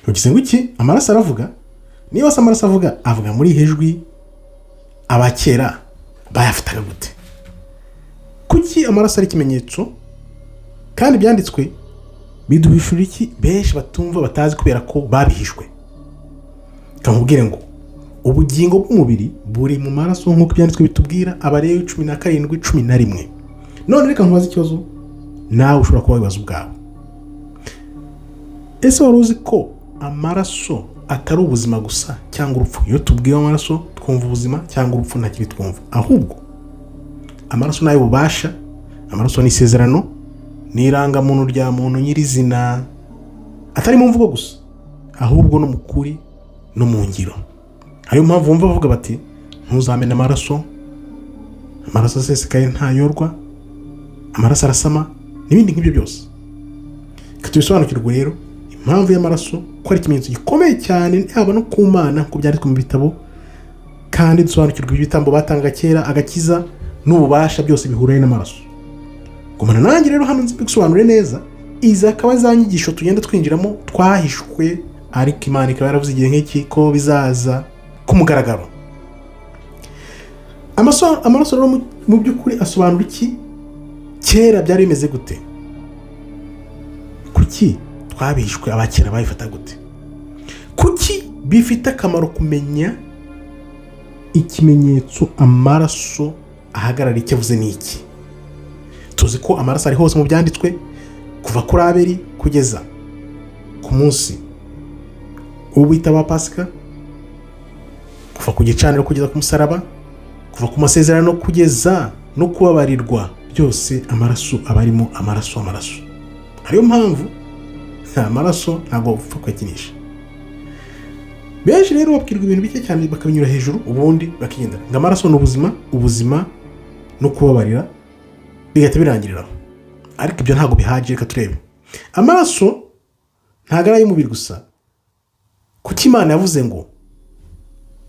ugize ngo iki amaraso aravuga. Niba se amaraso avuga muri hejwi abakera bayafataga gute? Kuki amaraso ari ikimenyetso kandi byanditswe biduhishura iki benshi batumva batazi kubera ko babihishwe? Kamubwire ngo ubugingo bw'umubiri buri mu maraso nk'uko byanditswe bitubwira Abalewi 17:11. None reka nkubaze ikibazo nawe ushobora kuba wibaza ubwawe. Ese wari uzi ko amaraso atari ubuzima gusa cyangwa urupfu? Iyo tubwiye amaraso twumva ubuzima cyangwa urupfu nta kibi twumva, ahubwo amaraso nayo bubasha, amaraso ni isezerano, ni irangamuntu rya muntu nyirizina, atari mu mvugo gusa ahubwo no mu kuri no mu ngiro. Ariyo mpamvu bumva bavuga bati ntuzamena amaraso, amaraso asesekaye ntayorwa, amaraso arasama n'ibindi nk'ibyo byose. Tubisobanukirwe rero impamvu y'amaraso ko ari ikimenyetso gikomeye cyane haba no ku Mana ko byanditswe mu bitabo, kandi dusobanukirwe ibitambo batanga kera, agakiza n'ububasha byose bihuriye n'amaraso. Gumana nanjye rero hano nzibigusobanure neza, iza akaba zanyigisho tugenda twinjiramo twahishwe, ariko Imana ikaba yaravuze igihe nk'iki ko bizaza ku mugaragaro. Amaraso rero mu by'ukuri asobanura iki? Kera byari bimeze gute? Kuki twabishwe abakera bayifata gute? Kuki bifite akamaro kumenya ikimenyetso amaraso ahagarara icyo avuze n'iki? Tuzi ko amaraso ari hose mu byanditswe, kuva kuri Abeli kugeza ku munsi ubita wa Pasika, kuva ku gicaniro kugeza ku musaraba, kuva ku masezerano kugeza no kubabarirwa, byose amaraso abarimo amaraso. Ariyo mpamvu amaraso ntabwo upfa kuyakinisha. Benshi rero babwirwa ibintu bike cyane bakabinyura hejuru, ubundi bakigendera ngo amaraso ni ubuzima no kubabarira bigahita birangiriraho. Ariko ibyo ntabwo bihagije. Reka turebe amaraso ntabwo ari ay'umubiri gusa. Kuki Imana yavuze ngo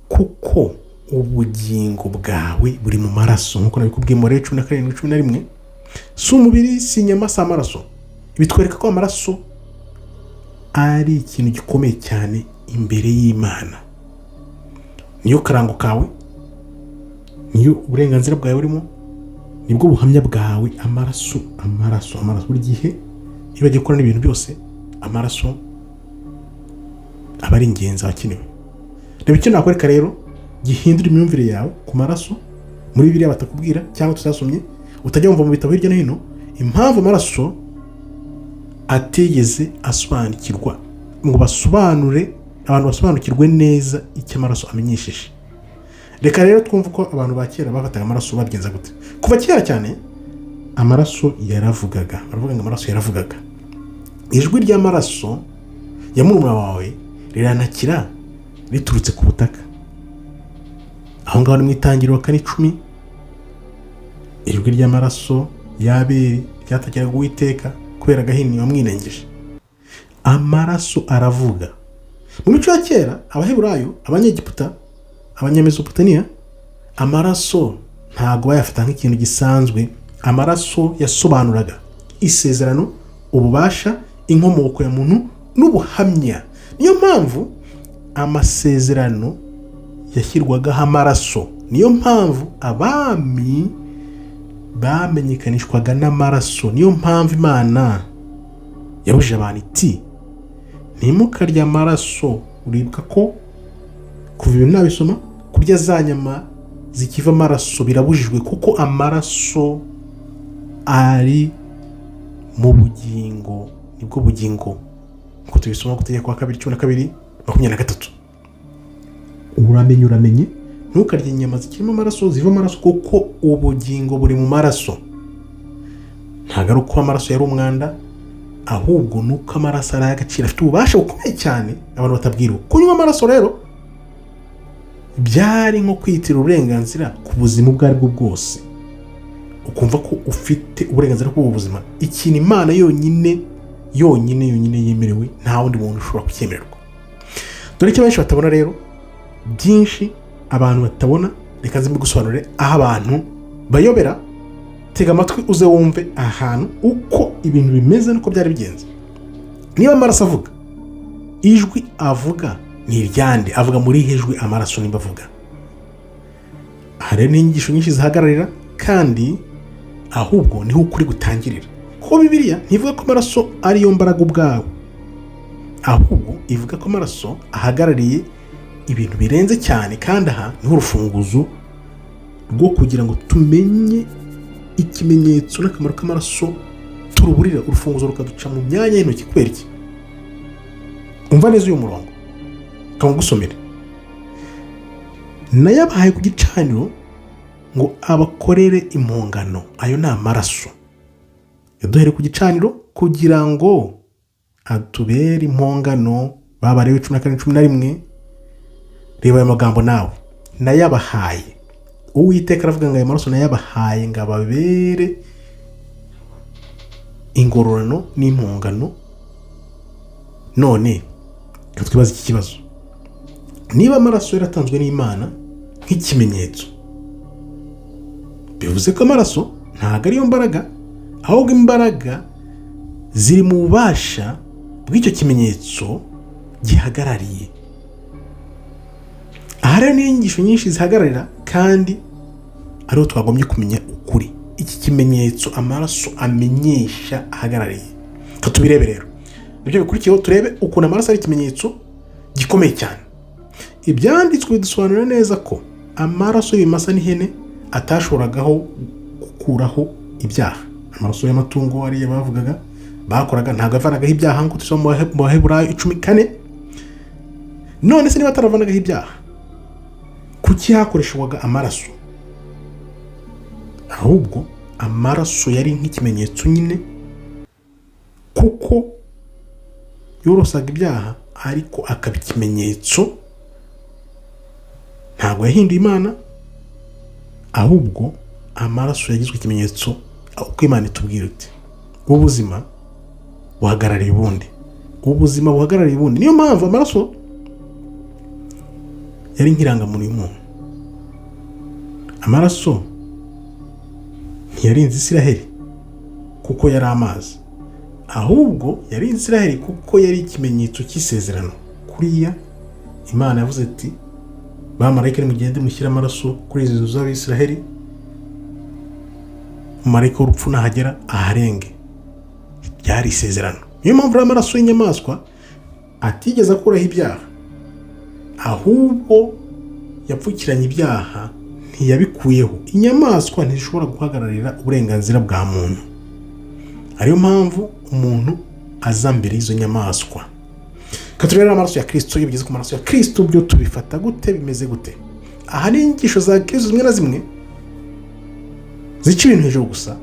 kuko ubugingo bwawe buri mu maraso, nk'uko nabikubwiye muri 17:11. Si umubiri, si inyama, si amaraso. Bitwereka ko amaraso ari ikintu gikomeye cyane imbere y'Imana. Niyo karango kawe, niyo uburenganzira bwawe burimo, nibwo buhamya bwawe. Amaraso buri gihe iyo bagiye gukora n'ibintu byose, amaraso aba ari ingenzi akenewe. Reba icyo nakwereka rero gihindura imyumvire yawe ku maraso muri Bibiliya batakubwira cyangwa tutasomye, utajya wumva mu bitabo hirya no hino, impamvu amaraso ategeze asobanukirwa ngo abantu basobanukirwe neza icyo amaraso amenyesheje. Reka rero twumve ko abantu ba kera bafataga amaraso babigenza gute. Kuva kera cyane amaraso yaravugaga, baravuga ngo amaraso yaravugaga. Ijwi ry'amaraso ya murumuna wawe riranakira riturutse ku butaka. Aho ngaho ni mu Itangiriro 4:10. Ijwi ry'amaraso y'Abeli ryatakiraga Uwiteka kubera agahini wamwinengeje. Amaraso aravuga. Mu mico ya kera Abaheburayo, Abanyegiputa, Abanyamesopotamiya, amaraso ntago bayafata nk'ikintu gisanzwe. Amaraso yasobanuraga isezerano, ububasha, inkomoko ya muntu n'ubuhamya. Niyo mpamvu amasezerano yashyirwagaho amaraso. Niyo mpamvu abami bamenyekanishwaga n'amaraso. Niyo mpamvu Imana yabujije abantu iti ntimukarya amaraso. Uribuka ko kuva ibintu nabisoma, kurya za nyama zikiva amaraso birabujijwe, kuko amaraso ari mu bugingo, nibwo bugingo, nkuko tubisoma Gutegeka kwa 2:12-23. Uramenye ntukarye inyama zikirimo amaraso, ziva amaraso, kuko ubugingo buri mu maraso. Ntabwo ari uko amaraso yari umwanda, ahubwo nuko amaraso ari agaciro, afite ububasha bukomeye cyane abantu batabwiriwe. Kunywa amaraso rero byari nko kwitira uburenganzira ku buzima ubwo ari bwo bwose, ukumva ko ufite uburenganzira bw'ubu buzima. Ikintu Imana yonyine yemerewe, nta wundi muntu ushobora kucyemererwa. Dore icyo benshi batabona rero, byinshi abantu batabona, reka nzi mbigusobanurire aho abantu bayobera. Tega amatwi uze wumve ahantu uko ibintu bimeze nuko byari bigenze. Niba amaraso avuga, ijwi avuga ni iryande, avuga muri hejwe amaraso nimba avuga. Aha rero ni inyigisho nyinshi zihagararira, kandi ahubwo niho ukuri gutangirira, kuko Bibiliya ntivuga ko amaraso ariyo mbaraga ubwawe, ahubwo ivuga ko amaraso ahagarariye ibintu birenze cyane, kandi aha niho urufunguzo rwo kugira ngo tumenye ikimenyetso n'akamaro k'amaraso turuburira, urufunguzo rukaduca mu myanya y'intoki. Kubera iki? Umva neza uyu murongo kamugusomere. Nayabahaye ku gicaniro ngo abakorere impongano, ayo ni amaraso yaduhere ku gicaniro kugira ngo atubere impongano. Babarewe 14:11. Reba ayo magambo nawe, nayabahaye. Uwiteka aravuga ngo ayo maraso nayabahaye ngo ababere ingororano n'impongano. None twibaza iki kibazo: niba amaraso yaratanzwe n'Imana nk'ikimenyetso, bivuze ko amaraso ntabwo ariyo mbaraga, ahubwo imbaraga ziri mu bubasha bw'icyo kimenyetso gihagarariye. Aha rero niyo inyigisho nyinshi zihagararira, kandi ariho twagombye kumenya ukuri iki kimenyetso amaraso amenyesha ahagarariye. Tubirebe rero, ibyo bikurikiyeho turebe ukuntu amaraso ari ikimenyetso gikomeye cyane. Ibyanditswe bidusobanurira neza ko amaraso y'ibimasa n'ihene atashoboragaho gukuraho ibyaha. Amaraso y'amatungo ariyo bavugaga bakoraga ntabwo avanagaho ibyaha, nk'uko tusoma mu Baheburayo 10:4. None se niba ataravanagaho ibyaha, kuki hakoreshwaga amaraso? Ahubwo amaraso yari nk'ikimenyetso nyine, kuko yorosaga ibyaha ariko akaba ikimenyetso. Ntabwo yahinduye Imana, ahubwo amaraso yagizwe ikimenyetso. Uko Imana itubwira iti ubuzima buhagarariye ubundi, ubuzima buhagarariye ubundi. Niyo mpamvu amaraso yari nk'irangamuntu y'umuntu. Amaraso ntiyarinze Isiraheli kuko yari amazi, ahubwo yarinze Isiraheli kuko yari ikimenyetso cy'isezerano. Kuriya Imana yavuze ati bamarayika nimugende mushyire amaraso kuri izi nzu z'Abisiraheli, umumarayika w'urupfu nahagera aharenge. Byari isezerano. Niyo mpamvu amaraso y'inyamaswa atigeze akuraho ibyaha, ahubwo yapfukiranye ibyaha, ntiyabikuyeho. Inyamaswa ntishobora guhagararira uburenganzira bwa muntu, ariyo mpamvu umuntu aza mbere y'izo nyamaswa. Katurera amaraso ya Kristo. Iyo bigeze ku maraso ya Kristo byo tubifata gute, bimeze gute? Aha ni inyigisho za Kristo zimwe na zimwe zica ibintu hejuru gusa,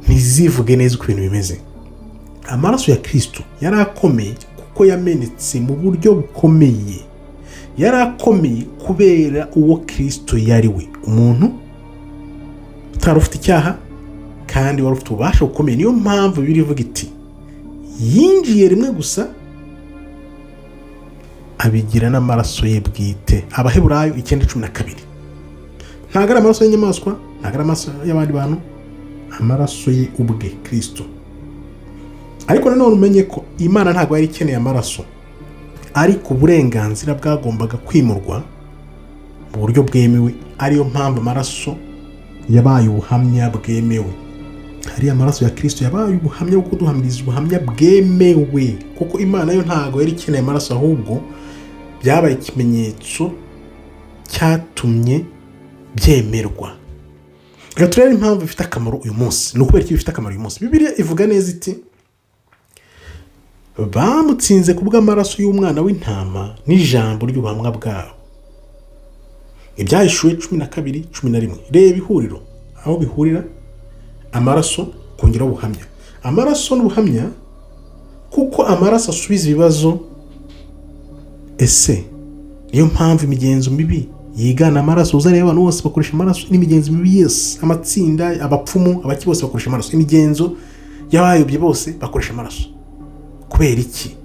ntizivuge neza uko ibintu bimeze. Amaraso ya Kristo yari akomeye kuko yamenetse mu buryo bukomeye. Yari akomeye kubera uwo Kristo yari we, umuntu utari ufite icyaha kandi wari ufite ububasha bukomeye. Niyo mpamvu Bibiliya ivuga iti yinjiye rimwe gusa abigira n'amaraso ye bwite. Abaheburayo 9:12. Ntabwo ari amaraso y'inyamaswa, ntabwo ari amaraso y'abandi bantu, amaraso ye ubwe Kristo. Ariko nanone umenye ko Imana ntabwo yari ikeneye amaraso, ariko uburenganzira bwagombaga kwimurwa mu buryo bwemewe. Ariyo mpamvu amaraso yabaye ubuhamya bwemewe. Hari amaraso ya Kristo yabaye ubuhamya bwo kuduhamiriza ubuhamya bwemewe, kuko Imana yo ntabwo yari ikeneye amaraso, ahubwo byabaye ikimenyetso cyatumye byemerwa. Reka turebe impamvu bifite akamaro uyu munsi. Ni ukubera iki bifite akamaro uyu munsi? Bibiliya ivuga neza iti bamutsinze kubw'amaraso y'umwana w'intama n'ijambo ry'ubuhamwa bwabo. Ibyahishuwe 12:11. Reba ihuriro aho bihurira: amaraso kongeraho ubuhamya. Amaraso n'ubuhamya, kuko amaraso asubiza ibibazo. Ese niyo mpamvu imigenzo mibi yigana amaraso? Uzareba abantu bose bakoresha amaraso n'imigenzo mibi. Yes, amatsinda, abapfumu, abaki bose bakoresha amaraso. Imigenzo y'abayobye bose bakoresha amaraso. Kubera iki?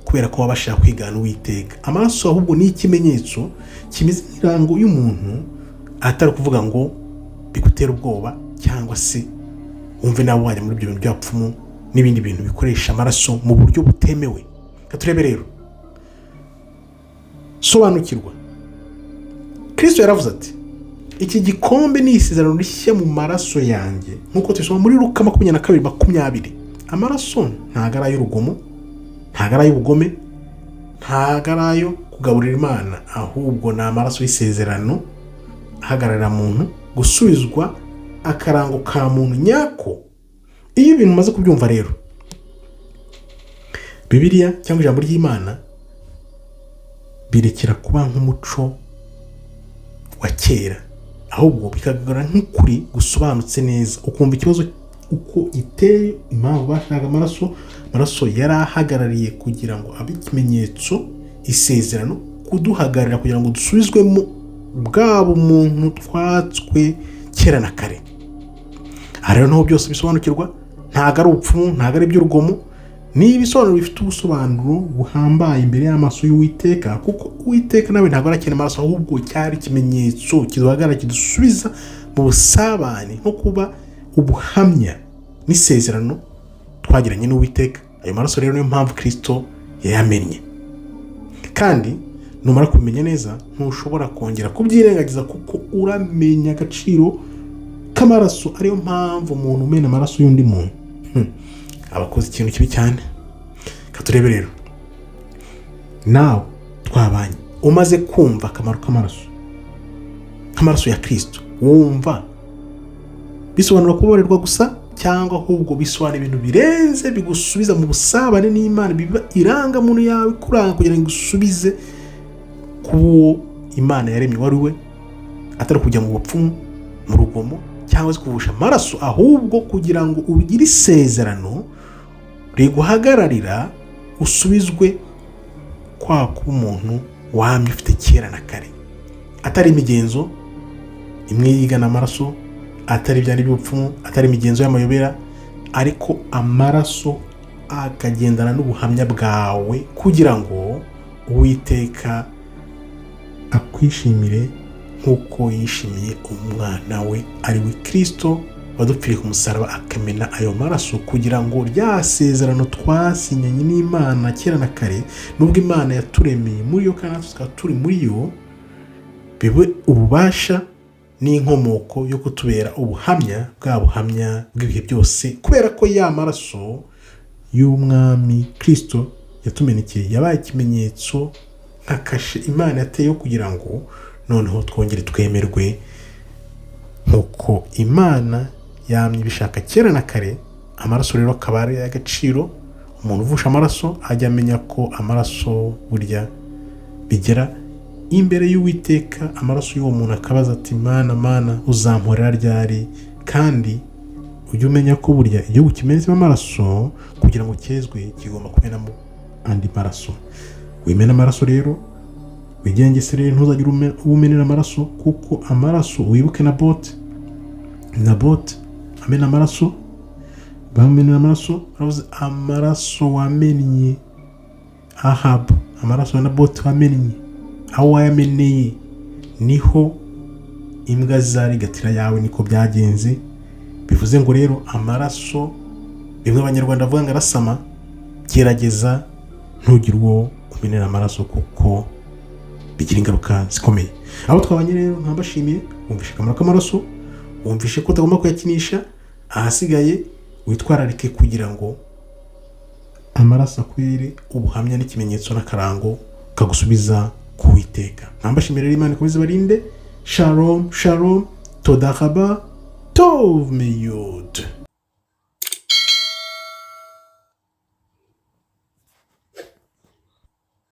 Kubera ko baba bashaka kwigana Uwiteka. Amaraso ahubwo ni ikimenyetso kimeze nk'irango y'umuntu, atari kuvuga ngo bigutera ubwoba cyangwa se wumve nawe wajya muri ibyo bintu by'abapfumu n'ibindi bintu bikoresha amaraso mu buryo butemewe. Katurebe rero sobanukirwa. Kristo yaravuze ati iki gikombe ni isezerano rishya mu maraso yanjye, nk'uko tubisoma muri Luka 22:20. Amaraso ntago ari ay'urugomo, ntago ari ay'ubugome, ntago ari ayo kugaburira Imana, ahubwo ni amaraso y'isezerano ahagararira muntu gusubizwa akarango ka muntu nyako. Iyo ibintu umaze kubyumva rero, Bibiliya cyangwa ijambo ry'Imana birekera kuba nk'umuco wa kera, ahubwo bikagaragara nk'ukuri gusobanutse neza, ukumva ikibazo uko giteye, impamvu bashaka amaraso yari ahagarariye kugira ngo abe ikimenyetso, isezerano, kuduhagararira kugira ngo dusubizwemo bwabo umuntu twatswe kera na kare. Aha rero naho byose bisobanukirwa, ntago ari ubupfumu, ntago ari iby'urugomo, ni ibisobanuro bifite ubusobanuro buhambaye imbere y'amaso y'Uwiteka, kuko Uwiteka nawe ntago arakena amaraso, ahubwo cyari ikimenyetso kiduhagarara, kidusubiza mu busabane, nko kuba ubuhamya n'isezerano twagiranye n'Uwiteka. Ayo maraso rero niyo mpamvu Kristo yayamennye, kandi numara kumenya neza ntushobora kongera kubyirengagiza, kuko uramenya agaciro k'amaraso. Ariyo mpamvu umuntu umena amaraso y'undi muntu abakoze ikintu kibi cyane. Katurebe rero, nawe twabanye umaze kumva akamaro k'amaraso ya Kristo, wumva bisobanura kuborerwa gusa, cyangwa ahubwo bisobanura ibintu birenze, bigusubiza mu busabane n'Imana, biba irangamuntu yawe kuranga kugira ngo igusubize kuwo Imana yaremye wari we, atari kujya mu bupfumu, mu rugomo, cyangwa se kuvusha amaraso, ahubwo kugira ngo ugire isezerano riguhagararira, usubizwe kwa kuba umuntu wamye ufite kera na kare, atari imigenzo imwe yigana amaraso, atari ibyari by'ubupfumu, atari imigenzo y'amayobera, ariko amaraso akagendana n'ubuhamya bwawe, kugira ngo Uwiteka akwishimire nk'uko yishimiye umwana we ari we Kristo wadupfiriye ku musaraba, akamena ayo maraso kugira ngo rya sezerano twasinyanye n'Imana kera na kare, nubwo Imana yaturemeye muri yo kandi tukaba turi muri yo, bibe ububasha n'inkomoko yo kutubera ubuhamya, bwa buhamya bw'ibihe byose, kubera ko ya maraso y'umwami Kristo yatumenekeye yabaye ikimenyetso nka kashe Imana yateyeho, kugira ngo noneho twongere twemerwe nk'uko Imana yamye bishaka kera na kare. Amaraso rero akaba ari agaciro. Umuntu uvusha amaraso ajya amenya ko amaraso burya bigera imbere y'Uwiteka, amaraso y'uwo muntu akabaza ati Mana uzamporera ryari? Kandi ujye umenya ko burya igihugu kimenetsemo amaraso kugira ngo cyezwe kigomba kumenamo andi maraso. Wimena amaraso rero, wigengesere, ntuzagire umenera amaraso, kuko amaraso, wibuke Nabote amena amaraso, bamenera amaraso, baravuze amaraso wamennye Ahabu, amaraso ya Nabote wamennye, aho wayameneye niho imbwa zarigatira yawe, niko byagenze. Bivuze ngo rero amaraso, bimwe abanyarwanda bavuga ngo arasama, gerageza ntugire uwo umenera amaraso, kuko bigira ingaruka zikomeye. Abo twabanye rero nkabashimiye, wumvishe akamaro k'amaraso, wumvishe ko utagomba kuyakinisha, ahasigaye witwararike kugira ngo amaraso akwire ubuhamya n'ikimenyetso n'akarango kagusubiza ku Uwiteka. Nkabashimire rero, Imana ikomeze barinde. Shalom, toda raba, tov meyod.